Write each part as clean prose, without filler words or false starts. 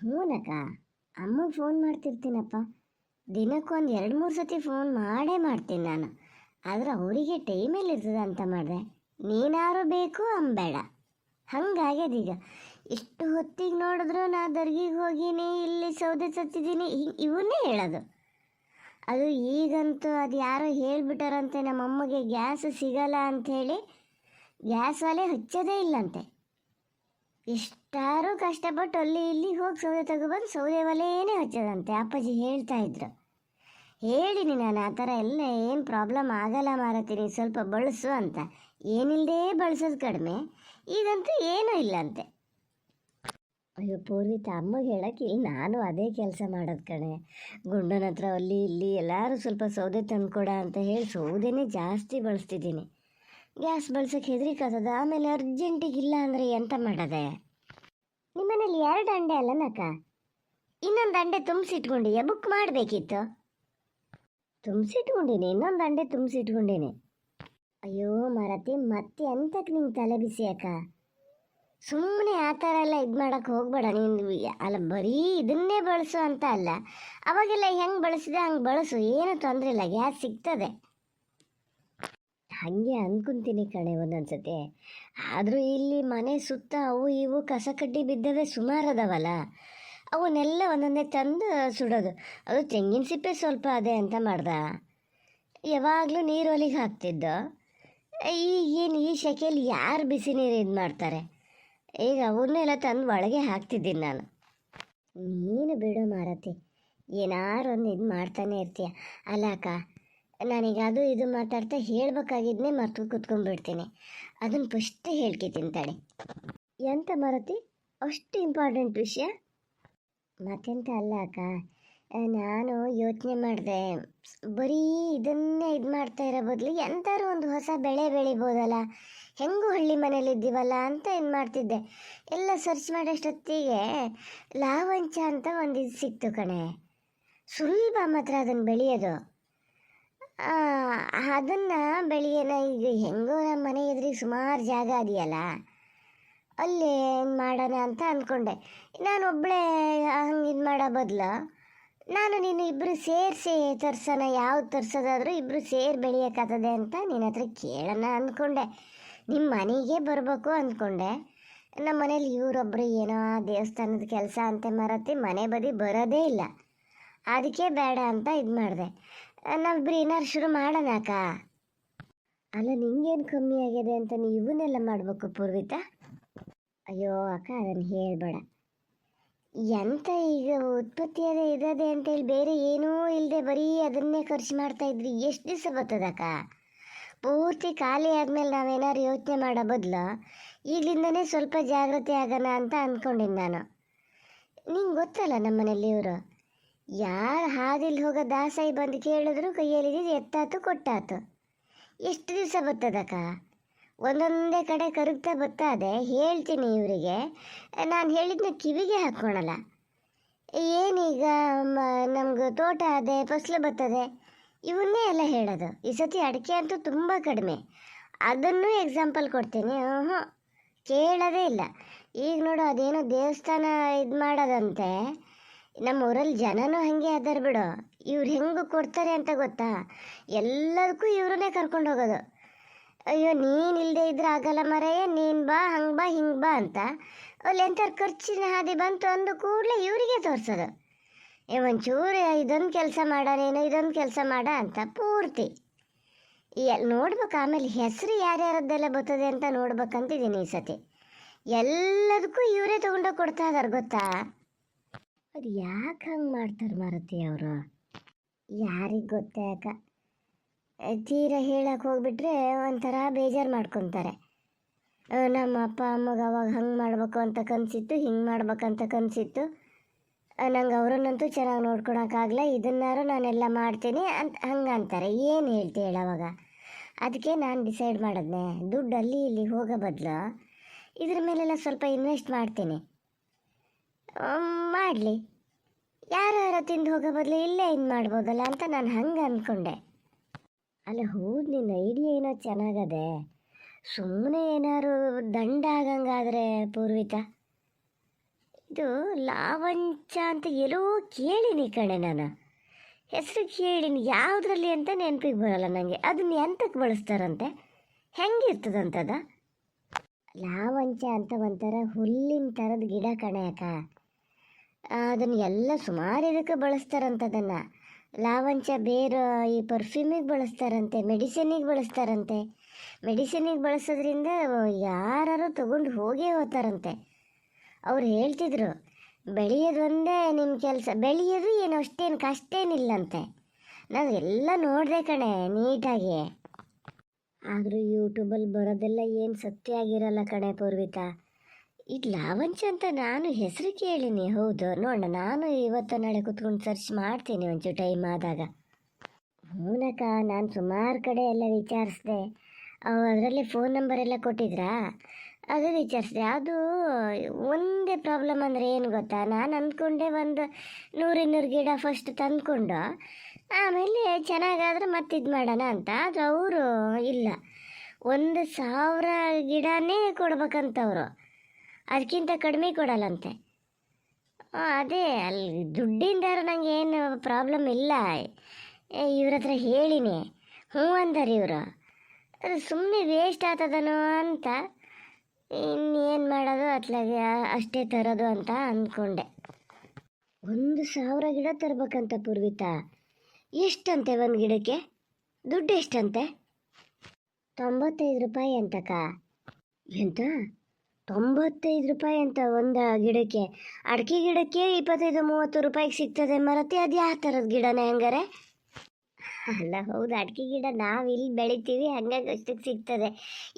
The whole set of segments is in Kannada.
ಹ್ಞೂನಕ್ಕ, ಅಮ್ಮಗೆ ಫೋನ್ ಮಾಡ್ತಿರ್ತೀನಪ್ಪ. ದಿನಕ್ಕೊಂದು 2-3 ಸತಿ ಫೋನ್ ಮಾಡೇ ಮಾಡ್ತೀನಿ ನಾನು. ಆದ್ರೆ ಅವರಿಗೆ ಟೈಮೆಲ್ಲಿರ್ತದೆ ಅಂತ ಮಾಡಿದೆ. ನೀನಾರು ಬೇಕು ಅಂಬೇಡ, ಹಂಗಾಗ್ಯದೀಗ. ಇಷ್ಟು ಹೊತ್ತಿಗೆ ನೋಡಿದ್ರು ನಾ ದರ್ಗಿಗೆ ಹೋಗೀನಿ, ಇಲ್ಲಿ ಸೌದೆ ತತ್ತಿದ್ದೀನಿ, ಇವನ್ನೇ ಹೇಳೋದು. ಅದು ಈಗಂತೂ ಅದು ಯಾರೋ ಹೇಳಿಬಿಟ್ಟಾರಂತೆ, ನಮ್ಮಮ್ಮಗೆ ಗ್ಯಾಸ್ ಸಿಗಲ್ಲ ಅಂಥೇಳಿ ಗ್ಯಾಸ್ ಒಲೆ ಹಚ್ಚೋದೇ ಇಲ್ಲಂತೆ. ಎಷ್ಟಾರು ಕಷ್ಟಪಟ್ಟು ಅಲ್ಲಿ ಇಲ್ಲಿ ಹೋಗಿ ಸೌದೆ ತಗೊಬಂದು ಸೌದೆ ಒಲೆಯೇ ಹಚ್ಚೋದಂತೆ. ಅಪ್ಪಾಜಿ ಹೇಳ್ತಾ ಇದ್ರು. ಹೇಳಿನಿ ನಾನು, ಆ ಥರ ಎಲ್ಲ ಏನು ಪ್ರಾಬ್ಲಮ್ ಆಗಲ್ಲ ಮಾರತೀನಿ, ಸ್ವಲ್ಪ ಬಳಸು ಅಂತ. ಏನಿಲ್ಲದೆ ಬಳಸೋದು ಕಡಿಮೆ, ಈಗಂತೂ ಏನೂ ಇಲ್ಲಂತೆ. ಅಯ್ಯೋ ಪೂರ್ವಿತ, ಅಮ್ಮಗೆ ಹೇಳೋಕ್ಕಿಲ್ಲ, ನಾನು ಅದೇ ಕೆಲಸ ಮಾಡೋದು ಕಣೆ. ಗುಂಡನ ಹತ್ರ ಅಲ್ಲಿ ಇಲ್ಲಿ ಎಲ್ಲರೂ ಸ್ವಲ್ಪ ಸೌದೆ ತಂದುಕೊಡ ಅಂತ ಹೇಳಿ ಸೌದೆನೇ ಜಾಸ್ತಿ ಬಳಸ್ತಿದ್ದೀನಿ. ಗ್ಯಾಸ್ ಬಳಸೋಕ್ಕೆ ಹೆದರಿಕಾಗ್ತದ. ಆಮೇಲೆ ಅರ್ಜೆಂಟಿಗೆ ಇಲ್ಲ ಅಂದರೆ ಎಂತ ಮಾಡೋದೆ? ನಿಮ್ಮನೇಲಿ 2 ಅಂಡೆ ಅಲ್ಲನಕ್ಕ, ಇನ್ನೊಂದು ಅಂಡೆ ತುಂಬಿಸಿಟ್ಕೊಂಡಿಯಾ? ಬುಕ್ ಮಾಡಬೇಕಿತ್ತು. ತುಂಬಿಸಿಟ್ಕೊಂಡೀನಿ, ಇನ್ನೊಂದು ಅಂಡೆ ತುಂಬಿಸಿಟ್ಕೊಂಡೀನಿ. ಅಯ್ಯೋ ಮಾರತಿ, ಮತ್ತೆ ಎಂತಕ್ಕೆ ನಿಂಗೆ ತಲೆ ಬಿಸಿ ಅಕ್ಕ? ಸುಮ್ಮನೆ ಆ ಥರ ಎಲ್ಲ ಇದು ಮಾಡೋಕ್ಕೆ ಹೋಗ್ಬೇಡ ನೀನು. ಅಲ್ಲ, ಬರೀ ಇದನ್ನೇ ಬಳಸು ಅಂತ ಅಲ್ಲ, ಅವಾಗೆಲ್ಲ ಹೆಂಗೆ ಬಳಸಿದೆ ಹಂಗೆ ಬಳಸು, ಏನೂ ತೊಂದರೆ ಇಲ್ಲ, ಗ್ಯಾಸ್ ಸಿಗ್ತದೆ. ಹಾಗೆ ಅಂದ್ಕೊತೀನಿ ಕಣೆ ಒಂದೊಂದ್ಸತಿ. ಆದರೂ ಇಲ್ಲಿ ಮನೆ ಸುತ್ತ ಅವು ಇವು ಕಸ ಕಡ್ಡಿ ಬಿದ್ದವೆ ಸುಮಾರು ಅದಾವಲ್ಲ, ಅವನ್ನೆಲ್ಲ ಒಂದೊಂದೇ ತಂದು ಸುಡೋದು. ಅದು ತೆಂಗಿನ ಸಿಪ್ಪೆ ಸ್ವಲ್ಪ ಅದೇ ಅಂತ ಮಾಡ್ದ. ಯಾವಾಗಲೂ ನೀರು ಒಲಿಗೆ ಹಾಕ್ತಿದ್ದೋ. ಈಗೇನು ಈ ಸೆಕೆಯಲ್ಲಿ ಯಾರು ಬಿಸಿ ನೀರು ಇದು ಮಾಡ್ತಾರೆ? ಈಗ ಅವನ್ನೆಲ್ಲ ತಂದು ಒಳಗೆ ಹಾಕ್ತಿದ್ದೀನಿ ನಾನು. ನೀನು ಬಿಡು ಮಾರತಿ, ಏನಾರು ಒಂದು ಇದು ಮಾಡ್ತಾನೆ ಇರ್ತೀಯ. ಅಲ್ಲ ಅಕ್ಕ, ನಾನೀಗ ಅದು ಇದು ಮಾತಾಡ್ತಾ ಹೇಳ್ಬೇಕಾಗಿದ್ನೇ ಮರ್ತು ಕೂತ್ಕೊಂಡ್ಬಿಡ್ತೀನಿ. ಅದನ್ನು ಫಸ್ಟೇ ಹೇಳ್ಕೊತೀನಿ ತಡಿ. ಎಂತ ಮಾರತಿ, ಅಷ್ಟು ಇಂಪಾರ್ಟೆಂಟ್ ವಿಷಯ? ಮತ್ತೆಂತ ಅಲ್ಲ ಅಕ್ಕ, ನಾನು ಯೋಚನೆ ಮಾಡಿದೆ, ಬರೀ ಇದನ್ನೇ ಇದು ಮಾಡ್ತಾ ಇರೋ ಬದಲು ಎಂಥಾರು ಒಂದು ಹೊಸ ಬೆಳೆ ಬೆಳಿಬೋದಲ್ಲ, ಹೆಂಗೂ ಹಳ್ಳಿ ಮನೇಲಿ ಇದ್ದೀವಲ್ಲ ಅಂತ ಇದು ಮಾಡ್ತಿದ್ದೆ. ಎಲ್ಲ ಸರ್ಚ್ ಮಾಡೋಷ್ಟೊತ್ತಿಗೆ ಲಾವಂಚ ಅಂತ ಒಂದು ಇದು ಸಿಕ್ತು ಕಣೆ. ಸುಲಭ ಮಾತ್ರ ಅದನ್ನು ಬೆಳೆಯೋದು. ಅದನ್ನು ಬೆಳೆಯೋಣ. ಈಗ ಹೆಂಗೋ ನಮ್ಮ ಮನೆ ಎದುರಿಗೆ ಸುಮಾರು ಜಾಗ ಅದೆಯಲ್ಲ, ಅಲ್ಲಿ ಏನು ಮಾಡೋಣ ಅಂತ ಅಂದ್ಕೊಂಡೆ. ನಾನು ಒಬ್ಬಳೇ ಹಂಗೆ ಇದು ಮಾಡೋ ಬದಲು ನಾನು ನೀನು ಇಬ್ಬರು ಸೇರಿಸಿ ತರ್ಸೋಣ. ಯಾವ್ದು ತರ್ಸೋದಾದರೂ ಇಬ್ಬರು ಸೇರಿ ಬೆಳೆಯೋಕ್ಕಾಗ್ತದೆ ಅಂತ ನಿನ್ನ ಹತ್ರ ಕೇಳೋಣ ಅಂದ್ಕೊಂಡೆ. ನಿಮ್ಮ ಮನೆಗೆ ಬರಬೇಕು ಅಂದ್ಕೊಂಡೆ. ನಮ್ಮ ಮನೇಲಿ ಇವರೊಬ್ಬರು ಏನೋ ದೇವಸ್ಥಾನದ ಕೆಲಸ ಅಂತ ಮಾರತಿ, ಮನೆ ಬದಿ ಬರೋದೇ ಇಲ್ಲ. ಅದಕ್ಕೆ ಬೇಡ ಅಂತ ಇದು ಮಾಡಿದೆ. ನಾವಿಬ್ಬರು ಏನಾರು ಶುರು ಮಾಡೋಣ ಅಕ್ಕ. ಅಲ್ಲ, ನಿಂಗೇನು ಕಮ್ಮಿ ಆಗಿದೆ ಅಂತ ಇವನ್ನೆಲ್ಲ ಮಾಡಬೇಕು ಪೂರ್ವಿತ? ಅಯ್ಯೋ ಅಕ್ಕ, ಅದನ್ನು ಹೇಳಬೇಡ. ಎಂತ ಈಗ ಉತ್ಪತ್ತಿ ಅದೇ ಇರೋದೆ ಅಂತೇಳಿ ಬೇರೆ ಏನೂ ಇಲ್ಲದೆ ಬರೀ ಅದನ್ನೇ ಖರ್ಚು ಮಾಡ್ತಾಯಿದ್ರಿ ಎಷ್ಟು ದಿವಸ ಬರ್ತದಕ್ಕ? ಪೂರ್ತಿ ಖಾಲಿ ಆದಮೇಲೆ ನಾವೇನಾದ್ರು ಯೋಚನೆ ಮಾಡೋ ಬದಲು ಈಗಲಿಂದನೇ ಸ್ವಲ್ಪ ಜಾಗೃತಿ ಆಗೋಣ ಅಂತ ಅಂದ್ಕೊಂಡಿನಿ ನಾನು. ನಿಂಗೆ ಗೊತ್ತಲ್ಲ ನಮ್ಮ ಮನೇಲಿ ಇವರು ಯಾರು ಹಾದಿಲಿ ಹೋಗೋ ದಾಸಾಯಿ ಬಂದು ಕೇಳಿದ್ರು ಕೈಯಲ್ಲಿದ್ದು ಎತ್ತಾತು ಕೊಟ್ಟಾತು. ಎಷ್ಟು ದಿವಸ ಬರ್ತದಕ್ಕ? ಒಂದೊಂದೇ ಕಡೆ ಕರಗ್ತಾ ಬರ್ತದೆ. ಹೇಳ್ತೀನಿ ಇವರಿಗೆ, ನಾನು ಹೇಳಿದ್ನ ಕಿವಿಗೆ ಹಾಕ್ಕೊಳಲ್ಲ. ಏನೀಗ ನಮ್ಗೆ ತೋಟ ಅದೇ ಫಸಲು ಬರ್ತದೆ, ಇವನ್ನೇ ಎಲ್ಲ ಹೇಳೋದು. ಈ ಸತಿ ಅಡಿಕೆ ಅಂತೂ ತುಂಬ ಕಡಿಮೆ, ಅದನ್ನು ಎಕ್ಸಾಂಪಲ್ ಕೊಡ್ತೀನಿ. ಕೇಳೋದೇ ಇಲ್ಲ. ಈಗ ನೋಡು, ಅದೇನೋ ದೇವಸ್ಥಾನ ಇದು ಮಾಡೋದಂತೆ. ನಮ್ಮ ಊರಲ್ಲಿ ಜನನೂ ಹಾಗೆ ಅದಾರ ಬಿಡು. ಇವ್ರು ಹೆಂಗೆ ಕೊಡ್ತಾರೆ ಅಂತ ಗೊತ್ತಾ? ಎಲ್ಲದಕ್ಕೂ ಇವ್ರನ್ನೇ ಕರ್ಕೊಂಡು ಹೋಗೋದು. ಅಯ್ಯೋ, ನೀನು ಇಲ್ಲದೆ ಇದ್ರೆ ಆಗಲ್ಲ ಮರೆಯೇ, ನೀನು ಬಾ, ಹಂಗೆ ಬಾ, ಹಿಂಗೆ ಬಾ ಅಂತ. ಅಲ್ಲಿ ಎಂಥವ್ರು ಖರ್ಚಿನ ಹಾದಿ ಬಂತು ಅಂದು ಕೂಡಲೇ ಇವರಿಗೆ ತೋರಿಸೋದು. ಒಂಚೂರು ಇದೊಂದು ಕೆಲಸ ಮಾಡ, ನೀನು ಇದೊಂದು ಕೆಲಸ ಮಾಡ ಅಂತ ಪೂರ್ತಿ ನೋಡ್ಬೇಕು. ಆಮೇಲೆ ಹೆಸರು ಯಾರ್ಯಾರದ್ದೆಲ್ಲ ಬರ್ತದೆ ಅಂತ ನೋಡ್ಬೇಕಂತಿದ್ದೀನಿ ಈ ಸತಿ. ಎಲ್ಲದಕ್ಕೂ ಇವರೇ ತೊಗೊಂಡೋಗಿ ಕೊಡ್ತಾ ಇದಾರೆ ಗೊತ್ತಾ? ಅದು ಯಾಕೆ ಹಂಗೆ ಮಾಡ್ತಾರೆ ಮಾರತಿ ಅವರು? ಯಾರಿಗೆ ಗೊತ್ತೇ ಅಕ್ಕ. ತೀರ ಹೇಳಕ್ಕೆ ಹೋಗ್ಬಿಟ್ರೆ ಒಂಥರ ಬೇಜಾರು ಮಾಡ್ಕೊತಾರೆ. ನಮ್ಮ ಅಪ್ಪ ಅಮ್ಮಗೆ ಅವಾಗ ಹಂಗೆ ಮಾಡ್ಬೇಕು ಅಂತ ಕನಸಿತ್ತು, ಹಿಂಗೆ ಮಾಡ್ಬೇಕಂತ ಕನಸಿತ್ತು. ನಂಗೆ ಅವರನ್ನಂತೂ ಚೆನ್ನಾಗಿ ನೋಡ್ಕೊಳಕ್ಕಾಗಲ್ಲ, ಇದನ್ನಾರು ನಾನೆಲ್ಲ ಮಾಡ್ತೀನಿ ಅಂತ ಹಂಗೆ ಅಂತಾರೆ. ಏನು ಹೇಳ್ತೀವಿ ಅವಾಗ? ಅದಕ್ಕೆ ನಾನು ಡಿಸೈಡ್ ಮಾಡಿದ್ನೆ, ದುಡ್ಡು ಅಲ್ಲಿ ಇಲ್ಲಿ ಹೋಗೋ ಬದಲು ಇದ್ರ ಮೇಲೆಲ್ಲ ಸ್ವಲ್ಪ ಇನ್ವೆಸ್ಟ್ ಮಾಡ್ತೀನಿ. ಮಾಡಲಿ, ಯಾರು ತಿಂದು ಹೋಗೋ ಬದಲು ಇಲ್ಲೇ ಇದು ಮಾಡ್ಬೋದಲ್ಲ ಅಂತ ನಾನು ಹಂಗೆ ಅಂದ್ಕೊಂಡೆ. ಅಲ್ಲ ಹೌದು, ನಿನ್ನ ಐಡಿಯಾ ಏನೋ ಚೆನ್ನಾಗದೆ. ಸುಮ್ಮನೆ ಏನಾದ್ರು ದಂಡ ಆಗಂಗಾದರೆ ಪೂರ್ವಿತ, ಇದು ಲಾವಂಚ ಅಂತ ಎಲ್ಲೋ ಕೇಳಿನಿ ಕಣೆ ನಾನು. ಹೆಸರು ಕೇಳಿನಿ, ಯಾವುದ್ರಲ್ಲಿ ಅಂತ ನೆನಪಿಗೆ ಬರೋಲ್ಲ ನನಗೆ. ಅದನ್ನ ಎಂತಕ್ಕೆ ಬಳಸ್ತಾರಂತೆ, ಹೆಂಗಿರ್ತದಂತದ? ಲಾವಂಚ ಅಂತ ಒಂಥರ ಹುಲ್ಲಿನ ಥರದ ಗಿಡ ಕಣೆ ಅಕ್ಕ. ಅದನ್ನು ಎಲ್ಲ ಸುಮಾರು ಇದಕ್ಕೆ ಬಳಸ್ತಾರಂತದನ್ನು. ಲಾವಂಚ ಬೇರು ಈ ಪರ್ಫ್ಯೂಮಿಗೆ ಬಳಸ್ತಾರಂತೆ, ಮೆಡಿಸಿನಿಗೆ ಬಳಸ್ತಾರಂತೆ. ಮೆಡಿಸಿನಿಗೆ ಬಳಸೋದ್ರಿಂದ ಯಾರು ತಗೊಂಡು ಹೋಗೇ ಹೋಗ್ತಾರಂತೆ. ಅವ್ರು ಹೇಳ್ತಿದ್ರು ಬೆಳೆಯೋದು ಒಂದೇ ನಿಮ್ಮ ಕೆಲಸ, ಬೆಳೆಯೋದು ಏನು ಅಷ್ಟೇನು ಕಷ್ಟೇನಿಲ್ಲಂತೆ. ನಾವು ಎಲ್ಲ ನೋಡಿದೆ ಕಣೆ ನೀಟಾಗಿ. ಆದರೂ ಯೂಟ್ಯೂಬಲ್ಲಿ ಬರೋದೆಲ್ಲ ಏನು ಸತ್ಯ ಆಗಿರಲ್ಲ ಕಣೆ ಪೂರ್ವಿತಾ. ಇದು ಲಾವಂಚ ಅಂತ ನಾನು ಹೆಸರು ಕೇಳೀನಿ, ಹೌದು. ನೋಡೋಣ, ನಾನು ಇವತ್ತು ನಾಳೆ ಕೂತ್ಕೊಂಡು ಸರ್ಚ್ ಮಾಡ್ತೀನಿ ಒಂಚೂರು ಟೈಮ್ ಆದಾಗ. ಹೂನಕ್ಕ, ನಾನು ಸುಮಾರು ಕಡೆ ಎಲ್ಲ ವಿಚಾರಿಸಿದೆ. ಅದರಲ್ಲಿ ಫೋನ್ ನಂಬರ್ ಎಲ್ಲ ಕೊಟ್ಟಿದ್ರಾ, ಅದು ವಿಚಾರಿಸಿದೆ. ಅದು ಒಂದೇ ಪ್ರಾಬ್ಲಮ್ ಅಂದರೆ ಏನು ಗೊತ್ತಾ, ನಾನು ಅಂದ್ಕೊಂಡೆ ಒಂದು 100-200 ಗಿಡ ಫಸ್ಟ್ ತಂದ್ಕೊಂಡು ಆಮೇಲೆ ಚೆನ್ನಾಗಾದ್ರೆ ಮತ್ತೆ ಇದು ಮಾಡೋಣ ಅಂತ. ಆದರೆ ಅವರು ಇಲ್ಲ, 1,000 ಗಿಡನೇ ಕೊಡ್ಬೇಕಂತವರು, ಅದಕ್ಕಿಂತ ಕಡಿಮೆ ಕೊಡಲ್ಲಂತೆ. ಅದೇ ಅಲ್ಲಿ ದುಡ್ಡಿಂದಾರು ನನಗೆ ಏನು ಪ್ರಾಬ್ಲಮ್ ಇಲ್ಲ. ಇವ್ರ ಹತ್ರ ಹೇಳಿನಿ, ಹ್ಞೂ ಅಂದಾರೆ ಇವರು. ಅದು ಸುಮ್ಮನೆ ವೇಸ್ಟ್ ಆಗ್ತದನೋ ಅಂತ ಇನ್ನೇನು ಮಾಡೋದು, ಅತ್ಲಾಗೆ ಅಷ್ಟೇ ತರೋದು ಅಂತ ಅಂದ್ಕೊಂಡೆ. 1,000 ಗಿಡ ತರ್ಬೇಕಂತ ಪೂರ್ವಿತಾ. ಎಷ್ಟಂತೆ ಒಂದು ಗಿಡಕ್ಕೆ? ದುಡ್ಡು ಎಷ್ಟಂತೆ? 95 ರೂಪಾಯಿ ಅಂತಕ್ಕ. ಎಂತ 95 ರೂಪಾಯಿ ಅಂತ ಒಂದು ಗಿಡಕ್ಕೆ? ಅಡಿಕೆ ಗಿಡಕ್ಕೆ 25-30 ರೂಪಾಯಿಗೆ ಸಿಗ್ತದೆ ಮರತಿ. ಅದು ಯಾವ ಥರದ ಗಿಡನೇ ಹಂಗಾರೆ? ಅಲ್ಲ, ಹೌದು, ಅಡಿಕೆ ಗಿಡ ನಾವು ಇಲ್ಲಿ ಬೆಳಿತೀವಿ, ಹಂಗಾಗಿ ಅಷ್ಟಕ್ಕೆ ಸಿಗ್ತದೆ.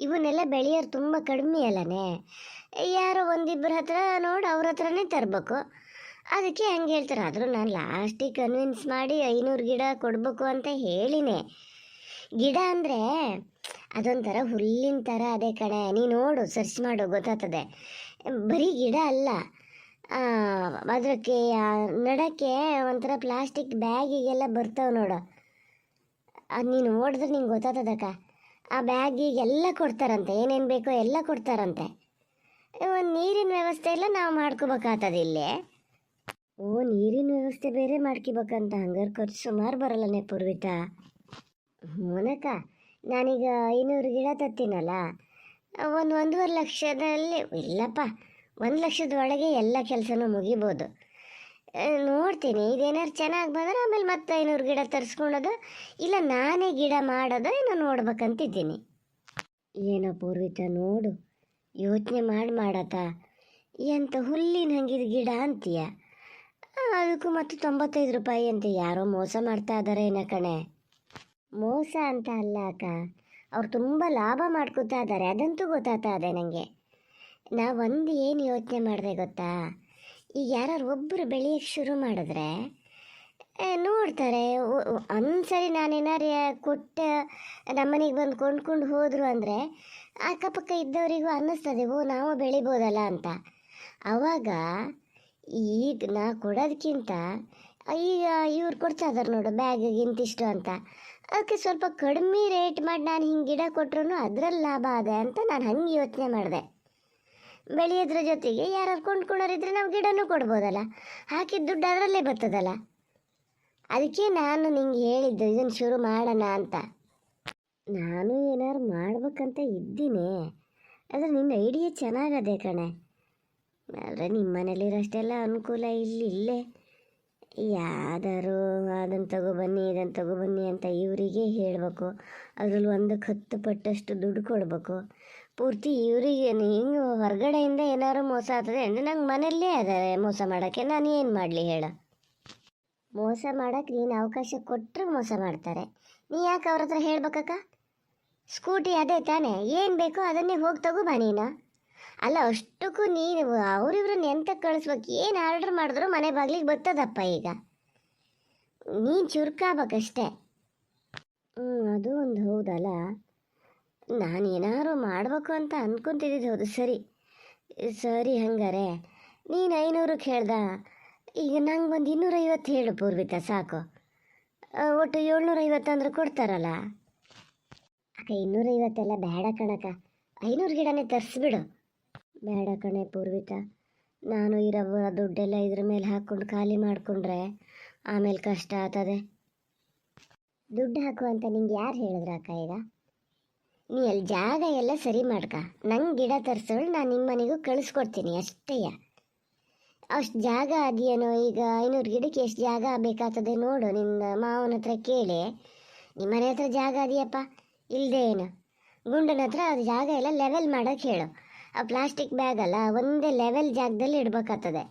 ಇವನ್ನೆಲ್ಲ ಬೆಳೆಯೋರು ತುಂಬ ಕಡಿಮೆ ಅಲ್ಲನೇ. ಯಾರೋ ಒಂದಿಬ್ಬರ ಹತ್ರ ನೋಡಿ ಅವ್ರ ಹತ್ರನೇ ತರಬೇಕು, ಅದಕ್ಕೆ ಹಂಗೆ ಹೇಳ್ತಾರೆ. ಆದರೂ ನಾನು ಲಾಸ್ಟಿಗೆ ಕನ್ವಿನ್ಸ್ ಮಾಡಿ 500 ಗಿಡ ಕೊಡಬೇಕು ಅಂತ ಹೇಳಿನೇ. ಗಿಡ ಅಂದರೆ ಅದೊಂಥರ ಹುಲ್ಲಿನ ಥರ ಅದೇ ಕಣೆ. ನೀ ನೋಡು, ಸರ್ಚ್ ಮಾಡು, ಗೊತ್ತಾಗ್ತದೆ. ಬರೀ ಗಿಡ ಅಲ್ಲ, ಅದಕ್ಕೆ ನಡಕ್ಕೆ ಒಂಥರ ಪ್ಲಾಸ್ಟಿಕ್ ಬ್ಯಾಗಿಗೆಲ್ಲ ಬರ್ತಾವೆ ನೋಡು, ಅದು ನೀನು ನೋಡಿದ್ರೆ ನಿಂಗೆ ಗೊತ್ತಾಗ್ತದಕ್ಕ. ಆ ಬ್ಯಾಗಿಗೆಲ್ಲ ಕೊಡ್ತಾರಂತೆ, ಏನೇನು ಬೇಕೋ ಎಲ್ಲ ಕೊಡ್ತಾರಂತೆ. ಒಂದು ನೀರಿನ ವ್ಯವಸ್ಥೆ ಎಲ್ಲ ನಾವು ಮಾಡ್ಕೋಬೇಕಾಗ್ತದೆ ಇಲ್ಲೇ. ಓ, ನೀರಿನ ವ್ಯವಸ್ಥೆ ಬೇರೆ ಮಾಡ್ಕೋಬೇಕಂತ? ಹಂಗಾರೆ ಖರ್ಚು ಸುಮಾರು ಬರಲ್ಲನೇ ಪೂರ್ವಿತಾ. ಹೂನಕ್ಕ, ನಾನೀಗ 500 ಗಿಡ ತತ್ತೀನಲ್ಲ, 1.5 ಲಕ್ಷದಲ್ಲಿ ಇಲ್ಲಪ್ಪ, 1 ಲಕ್ಷದ ಒಳಗೆ ಎಲ್ಲ ಕೆಲಸನೂ ಮುಗಿಬೋದು. ನೋಡ್ತೀನಿ, ಇದೇನಾರು ಚೆನ್ನಾಗಿ ಬಂದರೆ ಆಮೇಲೆ ಮತ್ತೆ 500 ಗಿಡ ತರಿಸ್ಕೊಳೋದು, ಇಲ್ಲ ನಾನೇ ಗಿಡ ಮಾಡೋದು ಏನೋ ನೋಡ್ಬೇಕಂತಿದ್ದೀನಿ. ಏನೋ ಪೂರ್ವಿತ, ನೋಡು, ಯೋಚನೆ ಮಾಡತ್ತ. ಎಂಥ ಹುಲ್ಲಿನ ಹಂಗಿದ ಗಿಡ ಅಂತೀಯ, ಅದಕ್ಕೂ ಮತ್ತು 95 ರೂಪಾಯಿ ಅಂತ. ಯಾರೋ ಮೋಸ ಮಾಡ್ತಾ ಇದ್ದಾರೆ ಏನೋ ಕಣೆ. ಮೋಸ ಅಂತ ಅಲ್ಲ ಅಕ್ಕ, ಅವ್ರು ತುಂಬ ಲಾಭ ಮಾಡ್ಕೋತಾ ಇದ್ದಾರೆ, ಅದಂತೂ ಗೊತ್ತಾಗ್ತಾ ಇದೆ ನನಗೆ. ನಾವೊಂದು ಏನು ಯೋಚನೆ ಮಾಡಿದೆ ಗೊತ್ತಾ, ಈಗ ಯಾರು ಒಬ್ಬರು ಬೆಳೆಯೋಕ್ಕೆ ಶುರು ಮಾಡಿದ್ರೆ ನೋಡ್ತಾರೆ. ಒಂದ್ಸರಿ ನಾನೇನಾರು ಕೊಟ್ಟು ನಮ್ಮನೆಗೆ ಬಂದು ಕೊಂಡ್ಕೊಂಡು ಹೋದರು ಅಂದರೆ ಅಕ್ಕಪಕ್ಕ ಇದ್ದವರಿಗೂ ಅನ್ನಿಸ್ತದೆ, ಓ ನಾವು ಬೆಳಿಬೋದಲ್ಲ ಅಂತ. ಆವಾಗ ಈಗ ನಾ ಕೊಡೋದಕ್ಕಿಂತ ಈಗ ಇವ್ರು ಕೊಡ್ತಾ ಇದ್ದಾರೆ ನೋಡು ಬ್ಯಾಗಿಗೆ ಇಂತಿಷ್ಟು ಅಂತ, ಅದಕ್ಕೆ ಸ್ವಲ್ಪ ಕಡಿಮೆ ರೇಟ್ ಮಾಡಿ ನಾನು ಹಿಂಗೆ ಗಿಡ ಕೊಟ್ರು ಅದರಲ್ಲಿ ಲಾಭ ಅದೆ ಅಂತ ನಾನು ಹಂಗೆ ಯೋಚನೆ ಮಾಡಿದೆ. ಬೆಳೆಯೋದ್ರ ಜೊತೆಗೆ ಯಾರು ಕೊಂಡ್ಕೊಳ್ಳೋರಿದ್ರೆ ನಾವು ಗಿಡನೂ ಕೊಡ್ಬೋದಲ್ಲ, ಹಾಕಿದ ದುಡ್ಡು ಅದರಲ್ಲೇ ಬರ್ತದಲ್ಲ. ಅದಕ್ಕೆ ನಾನು ನಿಂಗೆ ಹೇಳಿದ್ದು ಇದನ್ನು ಶುರು ಮಾಡೋಣ ಅಂತ. ನಾನು ಏನಾದ್ರು ಮಾಡ್ಬೇಕಂತ ಇದ್ದೀನಿ, ಆದರೆ ನಿನ್ನ ಐಡಿಯಾ ಚೆನ್ನಾಗದೆ ಕಣೆ. ಆದರೆ ನಿಮ್ಮ ಮನೇಲಿರೋಷ್ಟೆಲ್ಲ ಅನುಕೂಲ ಇಲ್ಲೇ ಯಾವ್ದಾರು ಅದನ್ನು ತಗೊಬನ್ನಿ ಇದನ್ನು ತಗೊಬನ್ನಿ ಅಂತ ಇವರಿಗೆ ಹೇಳಬೇಕು. ಅದರಲ್ಲಿ 1/10 ಪಟ್ಟಷ್ಟು ದುಡ್ಡು ಕೊಡಬೇಕು. ಪೂರ್ತಿ ಇವರಿಗೆ ಹಿಂಗೆ ಹೊರಗಡೆಯಿಂದ ಏನಾದ್ರು ಮೋಸ ಆಗ್ತದೆ ಅಂದರೆ ನಂಗೆ ಮನೆಯಲ್ಲೇ ಅದಾರೆ ಮೋಸ ಮಾಡೋಕ್ಕೆ, ನಾನು ಏನು ಮಾಡಲಿ ಹೇಳು? ಮೋಸ ಮಾಡೋಕ್ಕೆ ನೀನು ಅವಕಾಶ ಕೊಟ್ಟರೆ ಮೋಸ ಮಾಡ್ತಾರೆ. ನೀ ಯಾಕೆ ಅವ್ರ ಹತ್ರ ಹೇಳ್ಬೇಕಕ್ಕ? ಸ್ಕೂಟಿ ಅದೇ ತಾನೇ, ಏನು ಬೇಕೋ ಅದನ್ನೇ ಹೋಗಿ ತಗೋಬಾ ನೀನು. ಅಲ್ಲ, ಅಷ್ಟಕ್ಕೂ ನೀನು ಅವ್ರಿವ್ರನ್ನ ಎಂತ ಕಳಿಸ್ಬೇಕು, ಏನು ಆರ್ಡ್ರ್ ಮಾಡಿದ್ರು ಮನೆ ಬಾಗಿಲಿಗೆ ಬರ್ತದಪ್ಪ. ಈಗ ನೀನು ಚುರುಕಾಗಬೇಕಷ್ಟೆ. ಅದು ಒಂದು ಹೌದಲ್ಲ. ನಾನು ಏನಾದ್ರು ಮಾಡಬೇಕು ಅಂತ ಅಂದ್ಕೊತಿದ್ದು ಹೌದು. ಸರಿ ಹಂಗಾರೆ ನೀನು 500ಕ್ಕೆ ಹೇಳ್ದ, ಈಗ ನಂಗೆ ಒಂದು 250 ಹೇಳು ಪೂರ್ವಿತ, ಸಾಕು. ಒಟ್ಟು 750 ಅಂದ್ರೆ ಕೊಡ್ತಾರಲ್ಲ ಅಕ್ಕ. 250 ಎಲ್ಲ ಬೇಡ ಕಣಕ್ಕ, 500 ಗಿಡನೇ ತರಿಸ್ಬಿಡು. ಬೇಡ ಕಣೆ ಪೂರ್ವಿತ, ನಾನು ಇರೋ ದುಡ್ಡೆಲ್ಲ ಇದ್ರ ಮೇಲೆ ಹಾಕ್ಕೊಂಡು ಖಾಲಿ ಮಾಡಿಕೊಂಡ್ರೆ ಆಮೇಲೆ ಕಷ್ಟ ಆಗ್ತದೆ. ದುಡ್ಡು ಹಾಕು ಅಂತ ನಿಂಗೆ ಯಾರು ಹೇಳಿದ್ರ ಅಕ್ಕ? ಈಗ ನೀ ಅಲ್ಲಿ ಜಾಗ ಎಲ್ಲ ಸರಿ ಮಾಡ್ಕ, ನಂಗೆ ಗಿಡ ತರಿಸೋಳು ನಾನು ನಿಮ್ಮ ಮನೆಗೂ ಕಳಿಸ್ಕೊಡ್ತೀನಿ ಅಷ್ಟೇಯ. ಅಷ್ಟು ಜಾಗ ಅದೆಯೇನೋ? ಈಗ 500 ಗಿಡಕ್ಕೆ ಎಷ್ಟು ಜಾಗ ಬೇಕಾಗ್ತದೆ ನೋಡು, ನಿನ್ನ ಮಾವನ ಹತ್ರ ಕೇಳಿ. ನಿಮ್ಮ ಮನೆ ಹತ್ರ ಜಾಗ ಅದೆಯಪ್ಪ? ಇಲ್ಲದೆ ಏನು, ಗುಂಡನ ಹತ್ರ ಅದು ಜಾಗ ಎಲ್ಲ ಲೆವೆಲ್ ಮಾಡೋಕ್ಕೆ ಹೇಳು. ಆ ಪ್ಲಾಸ್ಟಿಕ್ ಬ್ಯಾಗ್ ಅಲ್ಲ, ಒಂದೇ ಲೆವೆಲ್ ಜಾಗದಲ್ಲಿ ಇಡ್ಬೇಕಾಗ್ತದೆ.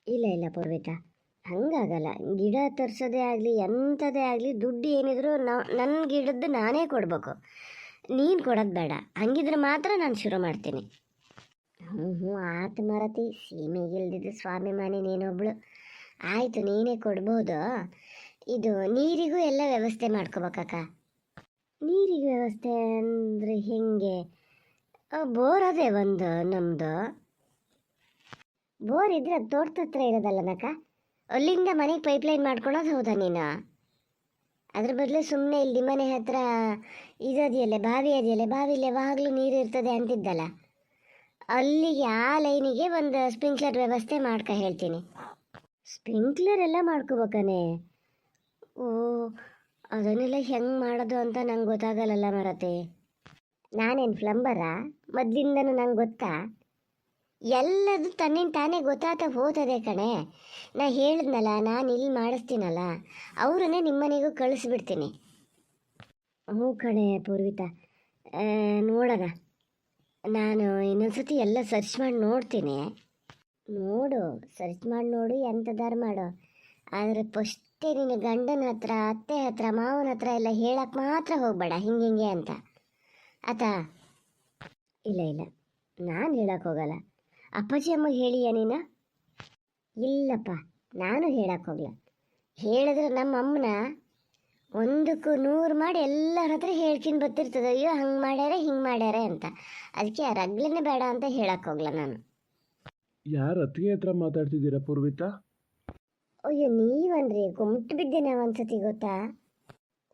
ಇಲ್ಲ ಇಲ್ಲ ಪೂರ್ವಿತಾ, ಹಂಗಾಗಲ್ಲ. ಗಿಡ ತರಿಸೋದೇ ಆಗಲಿ ಎಂಥದೇ ಆಗಲಿ ದುಡ್ಡು ಏನಿದ್ರು ನನ್ನ ಗಿಡದ್ದು ನಾನೇ ಕೊಡಬೇಕು, ನೀನು ಕೊಡೋದು ಬೇಡ. ಹಂಗಿದ್ರೆ ಮಾತ್ರ ನಾನು ಶುರು ಮಾಡ್ತೀನಿ. ಹ್ಞೂ ಆತು ಮರತಿ, ಸೀಮೆಗಿಲ್ದಿದ್ದು ಸ್ವಾಭಿಮಾನಿ ನೀನೊಬ್ಳು. ಆಯಿತು, ನೀನೇ ಕೊಡ್ಬೋದು. ಇದು ನೀರಿಗೂ ಎಲ್ಲ ವ್ಯವಸ್ಥೆ ಮಾಡ್ಕೋಬೇಕಕ್ಕ. ನೀರಿಗೆ ವ್ಯವಸ್ಥೆ ಅಂದರೆ ಹೆಂಗೆ? ಬೋರ್ ಅದೇ ಒಂದು ನಮ್ಮದು. ಬೋರ್ ಇದ್ರೆ ಅದು ತೋಟದ ಹತ್ರ ಇರೋದಲ್ಲನಕ್ಕ, ಅಲ್ಲಿಂದ ಮನೆಗೆ ಪೈಪ್ಲೈನ್ ಮಾಡ್ಕೊಳೋದು. ಹೌದಾ ನೀನು? ಅದ್ರ ಬದಲು ಸುಮ್ಮನೆ ಇಲ್ಲಿ ಮನೆ ಹತ್ರ ಇದೆಯಲ್ಲೇ ಬಾವಿ ಅದೆಯಲ್ಲೇ, ಬಾವಿಲಿ ಯಾವಾಗಲೂ ನೀರು ಇರ್ತದೆ ಅಂತಿದ್ದಲ್ಲ, ಅಲ್ಲಿಗೆ ಆ ಲೈನಿಗೆ ಒಂದು ಸ್ಪ್ರಿಂಕ್ಲರ್ ವ್ಯವಸ್ಥೆ ಮಾಡ್ಕ ಹೇಳ್ತೀನಿ. ಸ್ಪ್ರಿಂಕ್ಲರ್ ಎಲ್ಲ ಮಾಡ್ಕೋಬೇಕನೆ? ಓ, ಅದನ್ನೆಲ್ಲ ಹೆಂಗೆ ಮಾಡೋದು ಅಂತ ನಂಗೆ ಗೊತ್ತಾಗಲ್ಲಲ್ಲ ಮರತೆ. ನಾನೇನು ಪ್ಲಂಬರಾ? ಮೊದಲಿಂದನೂ ನಂಗೆ ಗೊತ್ತಾ? ಎಲ್ಲದು ತನ್ನಿಂದ ತಾನೇ ಗೊತ್ತಾತ ಹೋಗ್ತದೆ ಕಣೆ. ನಾ ಹೇಳಿದ್ನಲ್ಲ, ನಾನು ಇಲ್ಲಿ ಮಾಡಿಸ್ತೀನಲ್ಲ, ಅವರನ್ನೇ ನಿಮ್ಮನೆಗೂ ಕಳಿಸ್ಬಿಡ್ತೀನಿ. ಹ್ಞೂ ಕಣೆ ಪೂರ್ವಿತಾ, ನೋಡೋಣ. ನಾನು ಇನ್ನೊಂದ್ಸತಿ ಎಲ್ಲ ಸರ್ಚ್ ಮಾಡಿ ನೋಡ್ತೀನಿ. ನೋಡು, ಸರ್ಚ್ ಮಾಡಿ ನೋಡು, ಎಂಥದಾರು ಮಾಡು. ಆದರೆ ಫಸ್ಟೇ ನಿನ್ನ ಗಂಡನ ಹತ್ರ, ಅತ್ತೆ ಹತ್ರ, ಮಾವನ ಹತ್ರ ಎಲ್ಲ ಹೇಳಕ್ಕೆ ಮಾತ್ರ ಹೋಗಬೇಡ ಹಿಂಗೆ ಅಂತ ಆತಾ? ಇಲ್ಲ ಇಲ್ಲ, ನಾನು ಹೇಳಕ್ಕೆ ಹೋಗಲ್ಲ. ಅಪ್ಪಾಜಿ ಅಮ್ಮಗೆ ಹೇಳಿಯ ನೀನು? ಇಲ್ಲಪ್ಪ, ನಾನು ಹೇಳಕ್ಕೆ ಹೋಗಲ್ಲ. ಹೇಳಿದ್ರೆ ನಮ್ಮ ಅಮ್ಮನ 1ಕ್ಕೆ 100 ಮಾಡಿ ಎಲ್ಲರ ಹತ್ರ ಹೇಳ್ಕೊಂಡು ಬರ್ತಿರ್ತದೆ, ಅಯ್ಯೋ ಹಂಗೆ ಮಾಡ್ಯಾರೆ ಹಿಂಗೆ ಮಾಡ್ಯಾರೆ ಅಂತ. ಅದಕ್ಕೆ ಆ ರಗ್ಲನ್ನೇ ಬೇಡ ಅಂತ ಹೇಳಕ್ಕೆ ಹೋಗಲ್ಲ ನಾನು. ಯಾರು ಅತ್ತಿಗೆ ಹತ್ರ ಮಾತಾಡ್ತಿದ್ದೀರಾ ಪೂರ್ವಿತಾ? ಅಯ್ಯೋ ನೀವನ್ರಿ, ಗುಮ್ಟು ಬಿದ್ದೆ ನಾವು ಒಂದ್ಸತಿ ಗೊತ್ತಾ.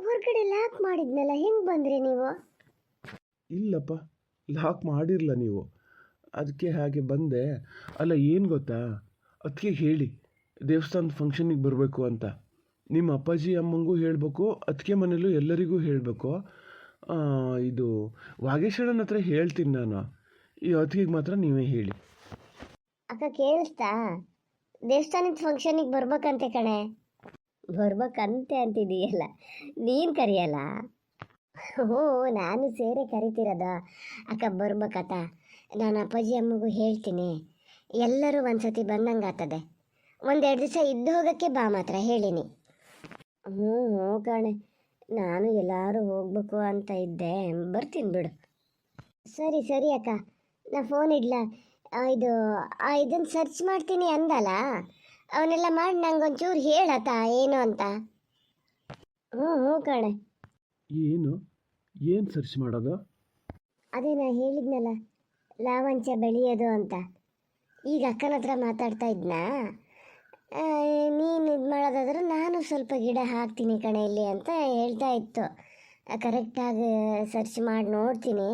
ಹೊರಗಡೆ ಲಾಕ್ ಮಾಡಿದ್ನಲ್ಲ, ಹೆಂಗೆ ಬಂದ್ರಿ ನೀವು? ಇಲ್ಲಪ್ಪ, ಲಾಕ್ ಮಾಡಿರಲ್ಲ ನೀವು, ಅದಕ್ಕೆ ಹಾಗೆ ಬಂದೆ. ಅಲ್ಲ, ಏನು ಗೊತ್ತಾ, ಅದಕ್ಕೆ ಹೇಳಿ ದೇವಸ್ಥಾನದ ಫಂಕ್ಷನಿಗೆ ಬರಬೇಕು ಅಂತ. ನಿಮ್ಮ ಅಪ್ಪಾಜಿ ಅಮ್ಮಂಗೂ ಹೇಳಬೇಕು, ಅದಕ್ಕೆ ಮನೇಲೂ ಎಲ್ಲರಿಗೂ ಹೇಳಬೇಕು. ಇದು ವಾಗೇಶ್ವರನ ಹತ್ರ ಹೇಳ್ತೀನಿ ನಾನು, ಈ ಅತ್ತಿಗೆಗೆ ಮಾತ್ರ ನೀವೇ ಹೇಳಿ. ಅಕ್ಕ ಕೇಳಿಸ್ತಾ? ದೇವಸ್ಥಾನದ ಫಂಕ್ಷನಿಗೆ ಬರ್ಬೇಕಂತೆ ಕಣೆ. ಬರ್ಬೇಕಂತೆ ಅಂತಿದೀಯಲ್ಲ, ನೀನು ಕರಿಯಲ್ಲ? ಹ್ಞೂ, ನಾನು ಸೇರೆ ಕರಿತಿರೋದ. ಅಕ್ಕ ಬರ್ಬೇಕತ್ತ, ನಾನು ಅಪ್ಪಾಜಿ ಅಮ್ಮಗೂ ಹೇಳ್ತೀನಿ. ಎಲ್ಲರೂ ಒಂದ್ಸತಿ ಬಂದಂಗೆ ಆಗ್ತದೆ. 1-2 ದಿವಸ ಇದ್ದು ಹೋಗೋಕ್ಕೆ ಬಾ ಮಾತ್ರ ಹೇಳಿನಿ. ಹ್ಞೂ ಹ್ಞೂ ಕಣೆ, ನಾನು ಎಲ್ಲರೂ ಹೋಗ್ಬೇಕು ಅಂತ ಇದ್ದೆ, ಬರ್ತೀನಿ ಬಿಡು. ಸರಿ ಸರಿ ಅಕ್ಕ, ನಾ ಫೋನ್ ಇಡ್ಲಾ? ಇದನ್ನು ಸರ್ಚ್ ಮಾಡ್ತೀನಿ ಅಂದಲ್ಲ, ಅವನ್ನೆಲ್ಲ ಮಾಡಿ ನಂಗೊಂಚೂರು ಹೇಳತ್ತ ಏನು ಅಂತ. ಹ್ಞೂ ಹ್ಞೂ ಕಣೆ. ಏನು ಸರ್ಚ್ ಮಾಡೋದು? ಅದೇ ನಾ ಹೇಳಿದ್ನಲ್ಲ, ಲಾವಂಚ ಬೆಳೆಯೋದು ಅಂತ. ಈಗ ಅಕ್ಕನ ಹತ್ರ ಮಾತಾಡ್ತಾ ಇದ್ನಾ, ನೀನು ಇದು ಮಾಡೋದಾದ್ರೆ ನಾನು ಸ್ವಲ್ಪ ಗಿಡ ಹಾಕ್ತೀನಿ ಕಣೆ ಇಲ್ಲಿ ಅಂತ ಹೇಳ್ತಾ ಇತ್ತು. ಕರೆಕ್ಟಾಗಿ ಸರ್ಚ್ ಮಾಡಿ ನೋಡ್ತೀನಿ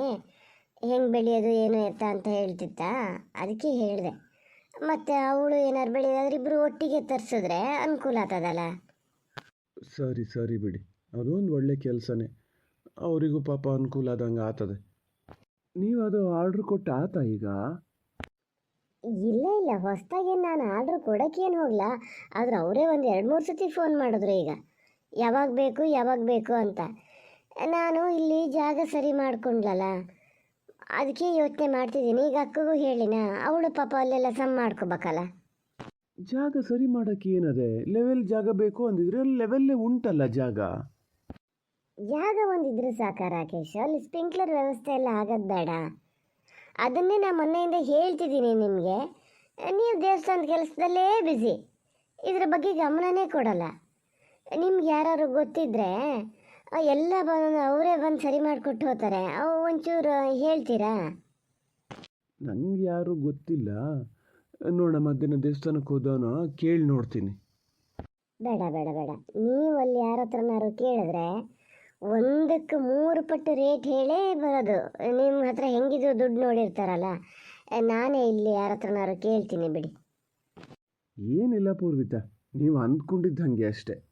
ಹೆಂಗೆ ಬೆಳೆಯೋದು ಏನು ಎತ್ತ ಅಂತ ಹೇಳ್ತಿತ್ತ. ಅದಕ್ಕೆ ಹೇಳಿದೆ. ಮತ್ತು ಅವಳು ಏನಾರು ಬೆಳೆಯೋದಾದ್ರೆ ಇಬ್ಬರು ಒಟ್ಟಿಗೆ ತರಿಸಿದ್ರೆ ಅನುಕೂಲ ಆಗ್ತದಲ್ಲ. ಸರಿ ಸರಿ ಬಿಡಿ, ಅದೊಂದು ಒಳ್ಳೆ ಕೆಲಸನೇ, ಅವರಿಗೂ ಪಾಪ ಅನುಕೂಲ ಆದಂಗೆ ಆಗ್ತದೆ. ನೀವು ಅದು ಆರ್ಡ್ರ್ ಕೊಟ್ಟು ಆತಾ ಈಗ? ಇಲ್ಲ ಇಲ್ಲ, ಹೊಸ್ದಾಗಿ ನಾನು ಆರ್ಡ್ರ್ ಕೊಡೋಕ್ಕೇನು ಹೋಗಲ್ಲ. ಆದ್ರೆ ಅವರೇ ಒಂದು 2-3 ಸತಿ ಫೋನ್ ಮಾಡಿದ್ರು ಈಗ, ಯಾವಾಗ ಬೇಕು ಅಂತ. ನಾನು ಇಲ್ಲಿ ಜಾಗ ಸರಿ ಮಾಡ್ಕೊಂಡ್ಲಲ್ಲ, ಅದಕ್ಕೆ ಯೋಚನೆ ಮಾಡ್ತಿದ್ದೀನಿ. ಈಗ ಅಕ್ಕಗೂ ಹೇಳಿನ, ಅವಳು ಪಾಪ ಅಲ್ಲೆಲ್ಲ ಸಮ್ ಮಾಡ್ಕೋಬೇಕಲ್ಲ. ಜಾಗ ಸರಿ ಮಾಡೋಕ್ಕೆ ಏನದೆ, ಲೆವೆಲ್ ಜಾಗ ಬೇಕು ಅಂದಿದ್ರೆ ಅಲ್ಲಿ ಲೆವೆಲ್ಲೇ ಉಂಟಲ್ಲ ಜಾಗ. ಜಾಗ ಒಂದಿದ್ರೆ ಸಾಕ ರಾಕೇಶ್, ಅಲ್ಲಿ ಸ್ಪ್ರಿಂಕ್ಲರ್ ವ್ಯವಸ್ಥೆ ಎಲ್ಲ ಆಗೋದು ಬೇಡ. ಅದನ್ನೇ ನಾನು ಮೊನ್ನೆಯಿಂದ ಹೇಳ್ತಿದ್ದೀನಿ ನಿಮಗೆ. ನೀವು ದೇವಸ್ಥಾನದ ಕೆಲಸದಲ್ಲೇ ಬ್ಯುಸಿ, ಇದ್ರ ಬಗ್ಗೆ ಗಮನನೇ ಕೊಡಲ್ಲ. ನಿಮ್ಗೆ ಯಾರು ಗೊತ್ತಿದ್ರೆ ಎಲ್ಲ ಅವರೇ ಬಂದು ಸರಿ ಮಾಡಿಕೊಟ್ಟು ಹೋಗ್ತಾರೆ. ಅವು ಒಂಚೂರು ಹೇಳ್ತೀರಾ? ನನಗೆ ಯಾರೂ ಗೊತ್ತಿಲ್ಲ, ನೋಡ ಮಧ್ಯಾಹ್ನ ದೇವಸ್ಥಾನಕ್ಕೆ ಹೋದವನು ಕೇಳಿ ನೋಡ್ತೀನಿ. ಬೇಡ ಬೇಡ ಬೇಡ, ನೀವು ಅಲ್ಲಿ ಯಾರ ಹತ್ರನಾರು ಕೇಳಿದ್ರೆ 1ಕ್ಕೆ 3 ಪಟ್ಟು ರೇಟ್ ಹೇಳೇ ಬರೋದು. ನಿಮ್ಮ ಹತ್ರ ಹೆಂಗಿದ್ರು ದುಡ್ಡು ನೋಡಿರ್ತಾರಲ್ಲ, ನಾನೇ ಇಲ್ಲಿ ಯಾರ ಹತ್ರನಾರು ಕೇಳ್ತೀನಿ ಬಿಡಿ. ಏನಿಲ್ಲ ಪೂರ್ವಿತ, ನೀವು ಅಂದ್ಕೊಂಡಿದ್ದು ಹಾಗೆ ಅಷ್ಟೆ.